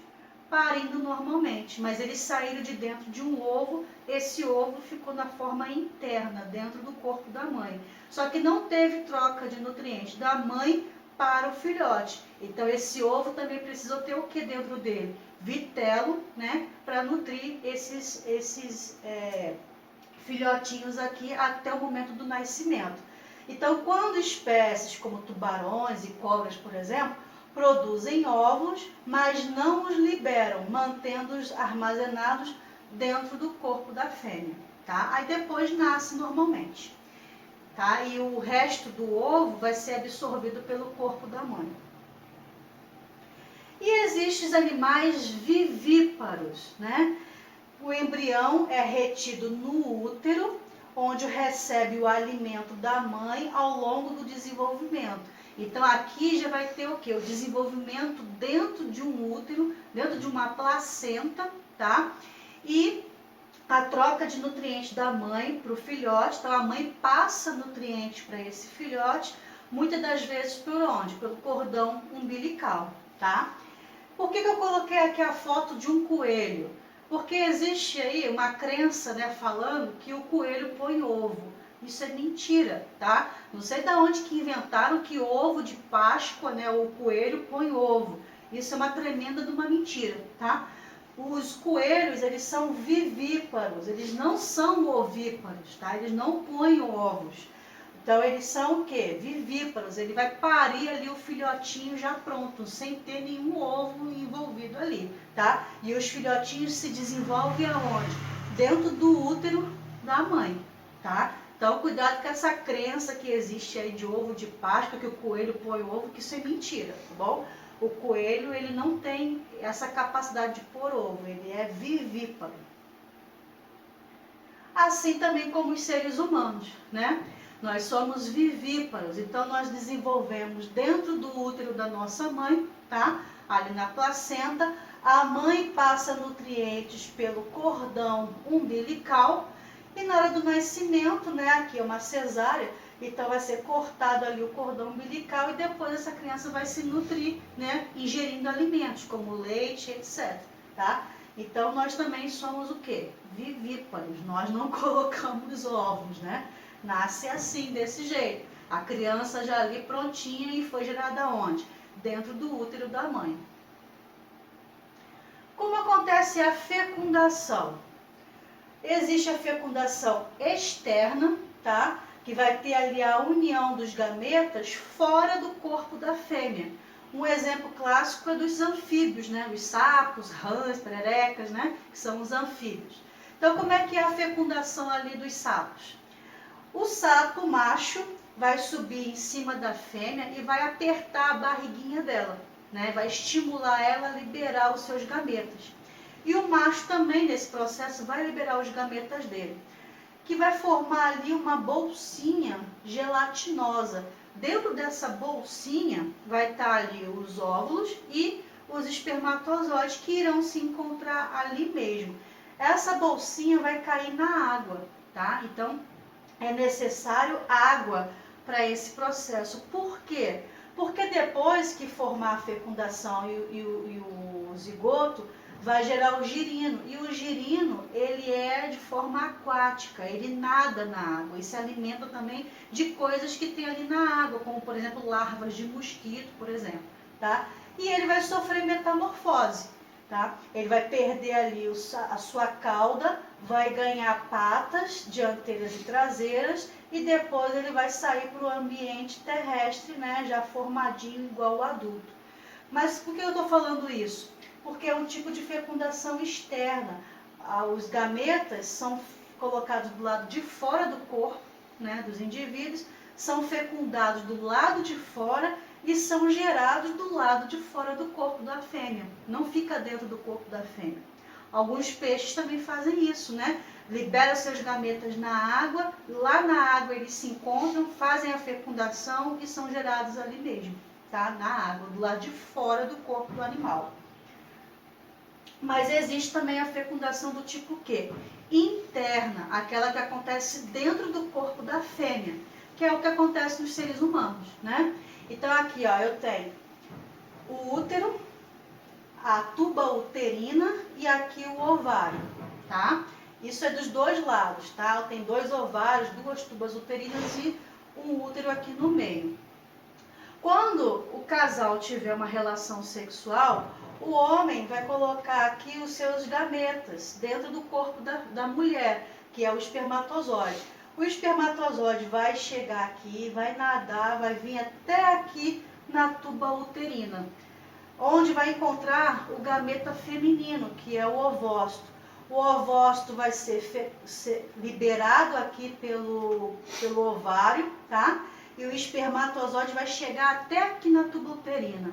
parindo normalmente. Mas eles saíram de dentro de um ovo, esse ovo ficou na forma interna, dentro do corpo da mãe. Só que não teve troca de nutrientes da mãe para o filhote. Então esse ovo também precisa ter o que dentro dele? Vitelo, né? Para nutrir esses filhotinhos aqui até o momento do nascimento. Então, quando espécies como tubarões e cobras, por exemplo, produzem óvulos, mas não os liberam, mantendo-os armazenados dentro do corpo da fêmea, tá? Aí depois nasce normalmente, tá? E o resto do ovo vai ser absorvido pelo corpo da mãe. E existem os animais vivíparos, né? O embrião é retido no útero, onde recebe o alimento da mãe ao longo do desenvolvimento. Então aqui já vai ter o quê? O desenvolvimento dentro de um útero, dentro de uma placenta, tá? E a troca de nutrientes da mãe para o filhote. Então a mãe passa nutrientes para esse filhote, muitas das vezes por onde? Pelo cordão umbilical, tá? Por que eu coloquei aqui a foto de um coelho? Porque existe aí uma crença, né, falando que o coelho põe ovo. Isso é mentira, tá? Não sei de onde que inventaram que ovo de Páscoa, né, o coelho põe ovo. Isso é uma tremenda de uma mentira, tá? Os coelhos, eles são vivíparos, eles não são ovíparos, tá? Eles não põem ovos. Então, eles são o quê? Vivíparos. Ele vai parir ali o filhotinho já pronto, sem ter nenhum ovo envolvido ali, tá? E os filhotinhos se desenvolvem aonde? Dentro do útero da mãe, tá? Então, cuidado com essa crença que existe aí de ovo de Páscoa, que o coelho põe ovo, que isso é mentira, tá bom? O coelho, ele não tem essa capacidade de pôr ovo, ele é vivíparo. Assim também como os seres humanos, né? Nós somos vivíparos, então nós desenvolvemos dentro do útero da nossa mãe, tá? Ali na placenta, a mãe passa nutrientes pelo cordão umbilical e na hora do nascimento, né? Aqui é uma cesárea, então vai ser cortado ali o cordão umbilical e depois essa criança vai se nutrir, né? Ingerindo alimentos como leite, etc, tá? Então nós também somos o quê? Vivíparos, nós não colocamos ovos, né? Nasce assim, desse jeito. A criança já ali prontinha e foi gerada onde? Dentro do útero da mãe. Como acontece a fecundação? Existe a fecundação externa, tá? Que vai ter ali a união dos gametas fora do corpo da fêmea. Um exemplo clássico é dos anfíbios, né? Os sapos, rãs, pererecas, né? Que são os anfíbios. Então, como é que é a fecundação ali dos sapos? O sapo macho vai subir em cima da fêmea e vai apertar a barriguinha dela, né? Vai estimular ela a liberar os seus gametas. E o macho também, nesse processo, vai liberar os gametas dele, que vai formar ali uma bolsinha gelatinosa. Dentro dessa bolsinha vai estar ali os óvulos e os espermatozoides que irão se encontrar ali mesmo. essa bolsinha vai cair na água, tá? Então, é necessário água para esse processo. Por quê? Porque depois que formar a fecundação e o zigoto, vai gerar o girino. E o girino, ele é de forma aquática, ele nada na água e se alimenta também de coisas que tem ali na água, como, por exemplo, larvas de mosquito, por exemplo, tá? E ele vai sofrer metamorfose, tá? Ele vai perder ali a sua cauda, vai ganhar patas dianteiras e traseiras e depois ele vai sair para o ambiente terrestre, né, já formadinho igual o adulto. Mas por que eu estou falando isso? Porque é um tipo de fecundação externa. Os gametas são colocados do lado de fora do corpo, né, dos indivíduos, são fecundados do lado de fora e são gerados do lado de fora do corpo da fêmea. Não fica dentro do corpo da fêmea. Alguns peixes também fazem isso, né? Liberam seus gametas na água, lá na água eles se encontram, fazem a fecundação e são gerados ali mesmo, tá? Na água, do lado de fora do corpo do animal. Mas existe também a fecundação do tipo quê? Interna, aquela que acontece dentro do corpo da fêmea, que é o que acontece nos seres humanos, né? Então aqui, ó, eu tenho o útero, a tuba uterina e aqui o ovário, tá? Isso é dos dois lados, tá? Tem 2 ovários, 2 tubas uterinas e um útero aqui no meio. Quando o casal tiver uma relação sexual, o homem vai colocar aqui os seus gametas dentro do corpo da mulher, que é o espermatozoide. O espermatozoide vai chegar aqui, vai nadar, vai vir até aqui na tuba uterina, onde vai encontrar o gameta feminino, que é o ovócito. O ovócito vai ser liberado aqui pelo ovário, tá? E o espermatozoide vai chegar até aqui na tuba uterina.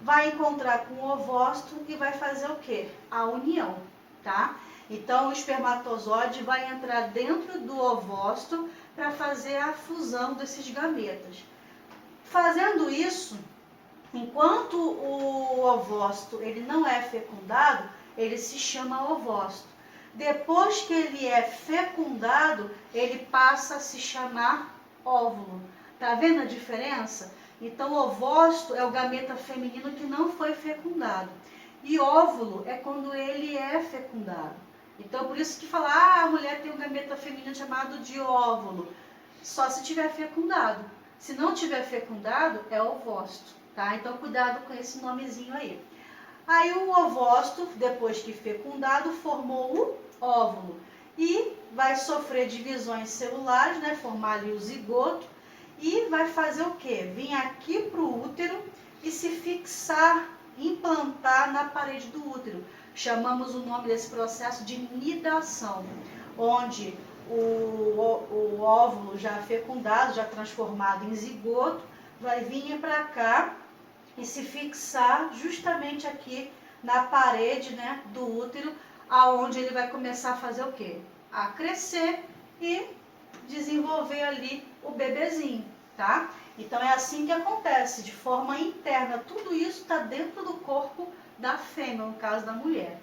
Vai encontrar com o ovócito e vai fazer o quê? A união, tá? Então, o espermatozoide vai entrar dentro do ovócito para fazer a fusão desses gametas. Fazendo isso, enquanto o ovócito ele não é fecundado, ele se chama ovócito. Depois que ele é fecundado, ele passa a se chamar óvulo. Tá vendo a diferença? Então, ovócito é o gameta feminino que não foi fecundado. E óvulo é quando ele é fecundado. Então, por isso que fala, a mulher tem um gameta feminino chamado de óvulo. Só se tiver fecundado. Se não tiver fecundado, é ovócito, tá? Então, cuidado com esse nomezinho aí. Aí, o ovócito, depois que fecundado, formou o óvulo. E vai sofrer divisões celulares, né? Formar ali o zigoto. E vai fazer o quê? Vir aqui para o útero e se fixar, implantar na parede do útero. Chamamos o nome desse processo de nidação, onde o óvulo já fecundado, já transformado em zigoto, vai vir para cá e se fixar justamente aqui na parede, né, do útero, aonde ele vai começar a fazer o quê? A crescer e desenvolver ali o bebezinho, tá? Então é assim que acontece, de forma interna. Tudo isso está dentro do corpo da fêmea, no caso da mulher.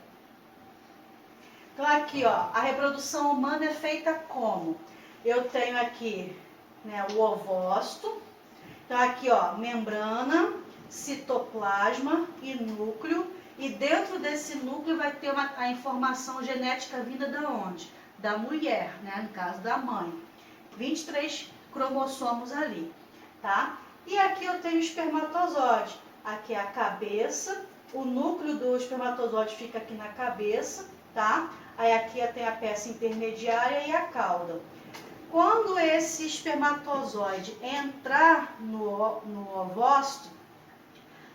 Então aqui, ó, a reprodução humana é feita como? Eu tenho aqui, né, o ovócito. Então aqui, ó, membrana, citoplasma e núcleo. E dentro desse núcleo vai ter a informação genética vinda da onde? Da mulher, né, no caso da mãe. 23 cromossomos ali, tá? E aqui eu tenho o espermatozoide. Aqui é a cabeça, o núcleo do espermatozoide fica aqui na cabeça, tá? Aí aqui tem a peça intermediária e a cauda. Quando esse espermatozoide entrar no ovócito,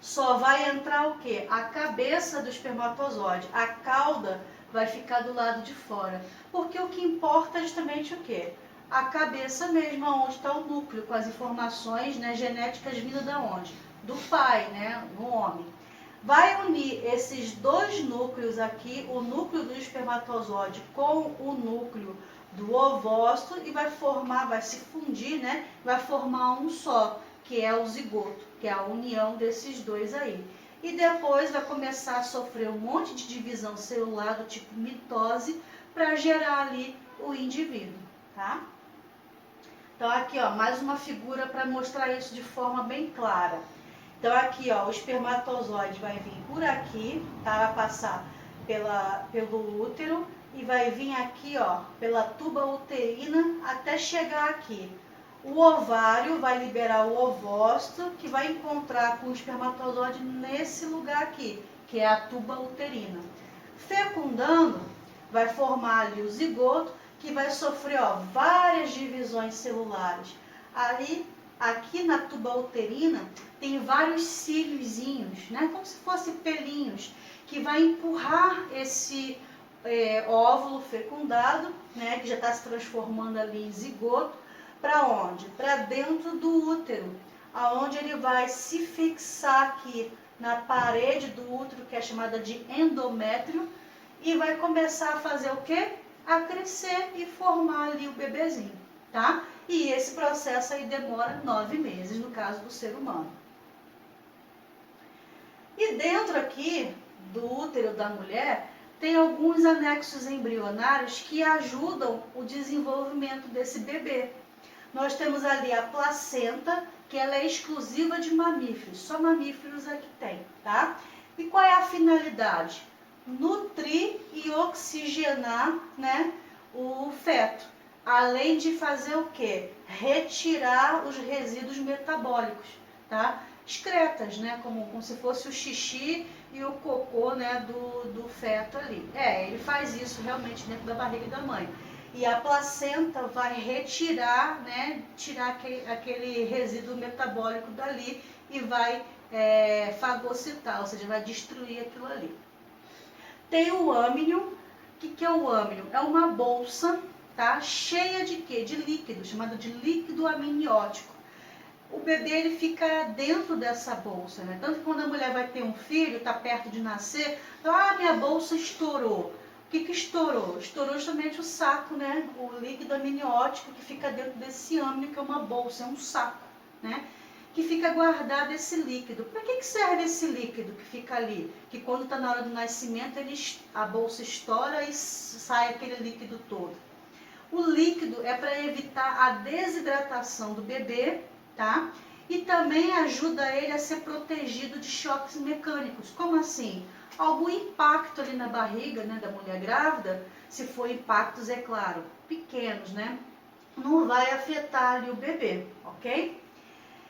só vai entrar o quê? A cabeça do espermatozoide. A cauda vai ficar do lado de fora. Porque o que importa é justamente o quê? A cabeça mesmo, onde está o núcleo, com as informações, né, genéticas vindas da onde? Do pai, né, no homem. Vai unir esses 2 núcleos aqui, o núcleo do espermatozoide com o núcleo do ovócito e vai formar, vai se fundir, né, vai formar um só, que é o zigoto, que é a união desses 2 aí. e depois vai começar a sofrer um monte de divisão celular do tipo mitose para gerar ali o indivíduo, tá? Então aqui, ó, mais uma figura para mostrar isso de forma bem clara. Então aqui, ó, o espermatozoide vai vir por aqui, tá? Vai passar pelo útero e vai vir aqui, ó, pela tuba uterina até chegar aqui. O ovário vai liberar o ovócito, que vai encontrar com o espermatozoide nesse lugar aqui, que é a tuba uterina. Fecundando, vai formar ali o zigoto, que vai sofrer, ó, várias divisões celulares. Ali, aqui na tuba uterina, tem vários cíliozinhos, né, como se fossem pelinhos, que vai empurrar esse óvulo fecundado, né, que já está se transformando ali em zigoto, para onde? Para dentro do útero, aonde ele vai se fixar aqui na parede do útero, que é chamada de endométrio, e vai começar a fazer o quê? A crescer e formar ali o bebezinho, tá? E esse processo aí demora 9 meses, no caso do ser humano. E dentro aqui do útero da mulher, tem alguns anexos embrionários que ajudam o desenvolvimento desse bebê. Nós temos ali a placenta, que ela é exclusiva de mamíferos, só mamíferos aqui tem, tá? E qual é a finalidade? Nutrir e oxigenar, né, o feto, além de fazer o quê? Retirar os resíduos metabólicos, tá? Excretas, né, como se fosse o xixi e o cocô, né, do feto ali. Ele faz isso realmente dentro da barriga da mãe. E a placenta vai retirar, né, tirar aquele resíduo metabólico dali e vai fagocitar, ou seja, vai destruir aquilo ali. Tem o âmnio. O que é o âmnio? É uma bolsa, tá, cheia de quê? De líquido, chamado de líquido amniótico. O bebê ele fica dentro dessa bolsa, né? Tanto que quando a mulher vai ter um filho, está perto de nascer, minha bolsa estourou. O que estourou? Estourou justamente o saco, né? O líquido amniótico que fica dentro desse âmnio, que é uma bolsa, é um saco, né? Que fica guardado esse líquido. Para que serve esse líquido que fica ali? Que quando está na hora do nascimento, a bolsa estoura e sai aquele líquido todo. O líquido é para evitar a desidratação do bebê, tá? E também ajuda ele a ser protegido de choques mecânicos. Como assim? Algum impacto ali na barriga, né, da mulher grávida, se for impactos, é claro, pequenos, né? Não vai afetar ali o bebê, ok?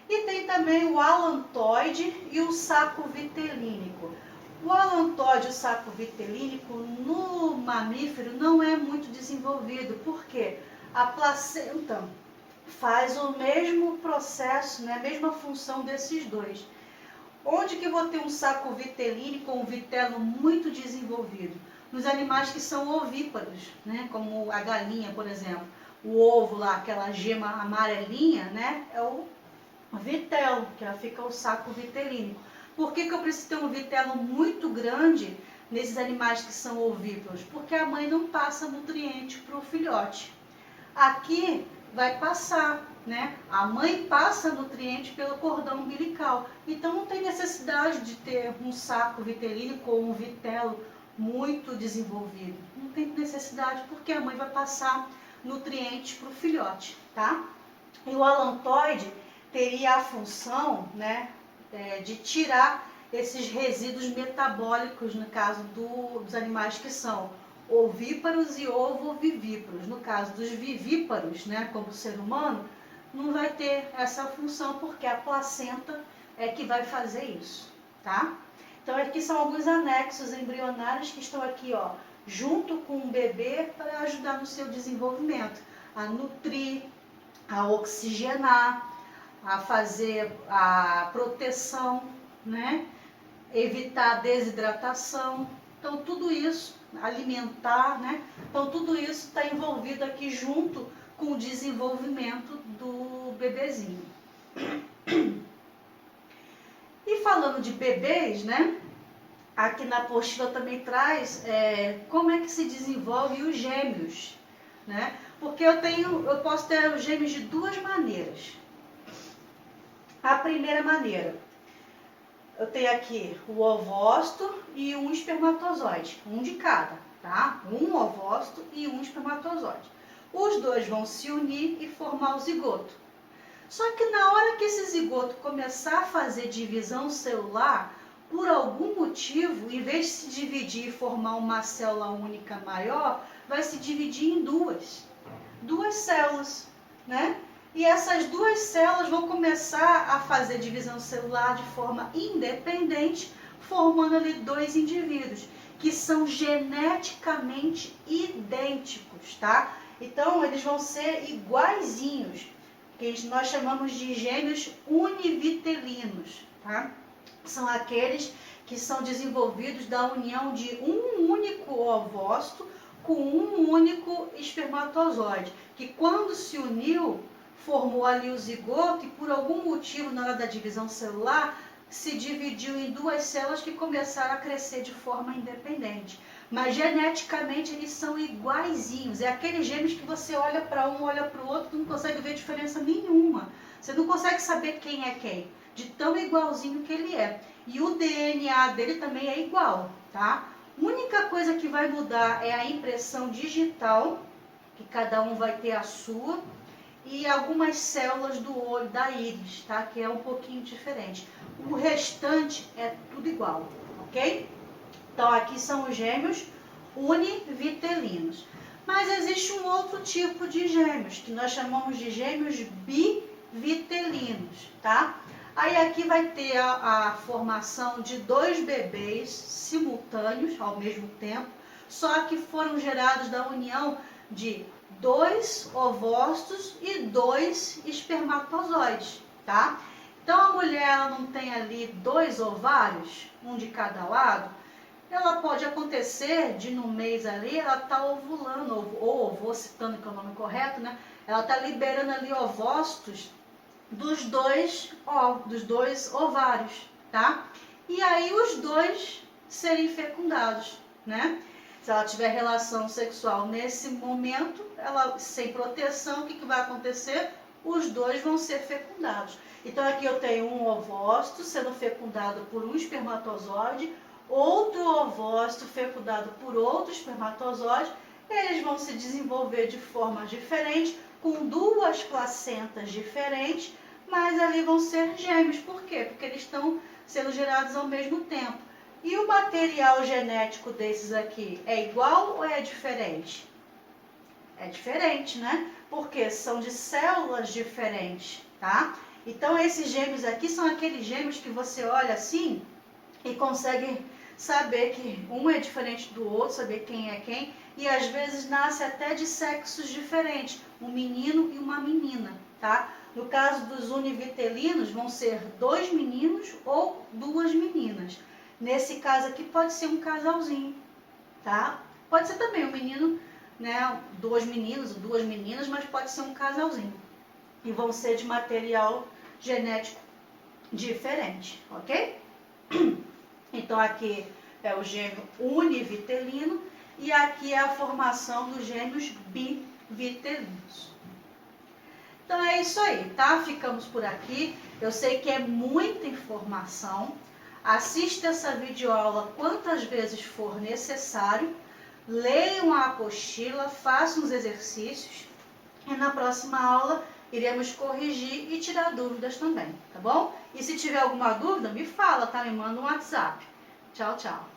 E tem também o alantoide e o saco vitelínico. O alantoide e o saco vitelínico no mamífero não é muito desenvolvido, porque a placenta faz o mesmo processo, né, a mesma função desses dois. Onde que eu vou ter um saco vitelínico ou um vitelo muito desenvolvido? Nos animais que são ovíparos, né, como a galinha, por exemplo. O ovo lá, aquela gema amarelinha, né, é o vitelo, que fica o saco vitelínico. Por que eu preciso ter um vitelo muito grande nesses animais que são ovíparos? Porque a mãe não passa nutriente para o filhote. Aqui vai passar, né? A mãe passa nutriente pelo cordão umbilical. Então não tem necessidade de ter um saco vitelínico ou um vitelo muito desenvolvido. Não tem necessidade porque a mãe vai passar nutrientes para o filhote, tá? E o alantoide teria a função, né, de tirar esses resíduos metabólicos, no caso dos animais que são ovíparos e ovovivíparos. No caso dos vivíparos, né, como o ser humano, não vai ter essa função porque a placenta é que vai fazer isso, tá? Então aqui são alguns anexos embrionários que estão aqui, ó, junto com o bebê para ajudar no seu desenvolvimento, a nutrir, a oxigenar, a fazer a proteção, né? Evitar a desidratação. Então tudo isso, alimentar, né? Então tudo isso está envolvido aqui junto com o desenvolvimento do bebezinho. E falando de bebês, né? Aqui na apostila também traz como é que se desenvolve os gêmeos, né? Porque eu posso ter os gêmeos de duas maneiras. A primeira maneira, eu tenho aqui o ovócito e um espermatozoide, um de cada, tá? Um ovócito e um espermatozoide. Os dois vão se unir e formar o zigoto. Só que na hora que esse zigoto começar a fazer divisão celular, por algum motivo, em vez de se dividir e formar uma célula única maior, vai se dividir em duas células, né? E essas duas células vão começar a fazer divisão celular de forma independente, formando ali dois indivíduos, que são geneticamente idênticos, tá? Então, eles vão ser iguaizinhos, que nós chamamos de gêmeos univitelinos, tá? São aqueles que são desenvolvidos da união de um único ovócito com um único espermatozoide, que quando se uniu, formou ali o zigoto e por algum motivo na hora da divisão celular se dividiu em duas células que começaram a crescer de forma independente. Mas geneticamente eles são iguaizinhos. É aqueles gêmeos que você olha para um, olha para o outro, não consegue ver diferença nenhuma. Você não consegue saber quem é quem, de tão igualzinho que ele é. E o DNA dele também é igual, tá? A única coisa que vai mudar é a impressão digital, que cada um vai ter a sua, e algumas células do olho, da íris, tá? Que é um pouquinho diferente. O restante é tudo igual, ok? Então, aqui são os gêmeos univitelinos. Mas existe um outro tipo de gêmeos, que nós chamamos de gêmeos bivitelinos, tá? Aí aqui vai ter a formação de dois bebês simultâneos, ao mesmo tempo, só que foram gerados da união de dois ovócitos e dois espermatozoides, tá? Então, a mulher ela não tem ali dois ovários, um de cada lado, ela pode acontecer de no mês ali, ela tá ovulando, ou ovocitando, que é o nome correto, né? Ela tá liberando ali ovócitos dos dois ovários, tá? E aí os dois serem fecundados, né? Se ela tiver relação sexual nesse momento, ela sem proteção, o que vai acontecer? Os dois vão ser fecundados. Então aqui eu tenho um ovócito sendo fecundado por um espermatozoide, outro ovócito fecundado por outro espermatozoide, eles vão se desenvolver de forma diferente, com duas placentas diferentes, mas ali vão ser gêmeos. Por quê? Porque eles estão sendo gerados ao mesmo tempo. E o material genético desses aqui é igual ou é diferente? É diferente, né? Porque são de células diferentes, tá? Então, esses gêmeos aqui são aqueles gêmeos que você olha assim e consegue saber que um é diferente do outro, saber quem é quem, e às vezes nasce até de sexos diferentes, um menino e uma menina, tá? No caso dos univitelinos, vão ser dois meninos ou duas meninas. Nesse caso aqui pode ser um casalzinho, tá? Pode ser também um menino, né, dois meninos ou duas meninas, mas pode ser um casalzinho. E vão ser de material genético diferente, ok? Então aqui é o gêmeo univitelino e aqui é a formação dos gêmeos bivitelinos. Então é isso aí, tá? Ficamos por aqui. Eu sei que é muita informação. Assista essa videoaula quantas vezes for necessário. Leiam a apostila, façam os exercícios. E na próxima aula iremos corrigir e tirar dúvidas também, tá bom? E se tiver alguma dúvida, me fala, tá? Me manda um WhatsApp. Tchau, tchau.